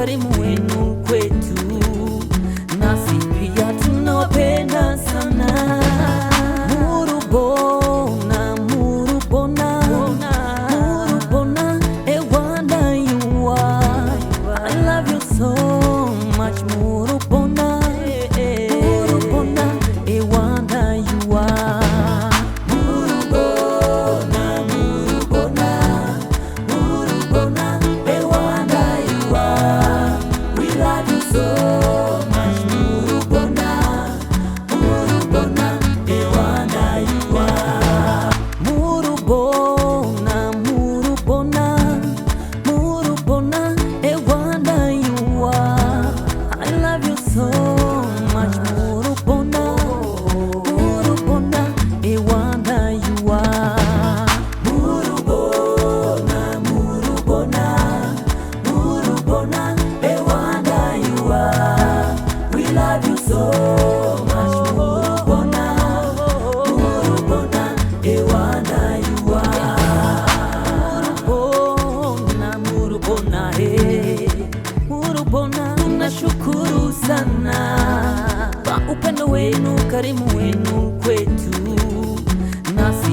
ukarimu wenu kwetu, nasi pia tunawapenda sana. Murubona, Murubona, Murubona, a wonder you are. I love you so much, Murubona, Murubona, a wonder you are. Murubona, Murubona, Murubona, a wonder you are. We love you so much, Murubona, Murubona, a wonder you are. Murubona, Murubona, Murubona, a wonder you are. I love you so much, Murubona, Murubona, a wonder you are. Murubona, Murubona, Murubona, a wonder you are. We love you so much, Murubona, Murubona, a wonder you are. Murubona, Murubona, Murubona, tunashukuru sana kwa upendo wenu, karimu wenu kwetu, nasi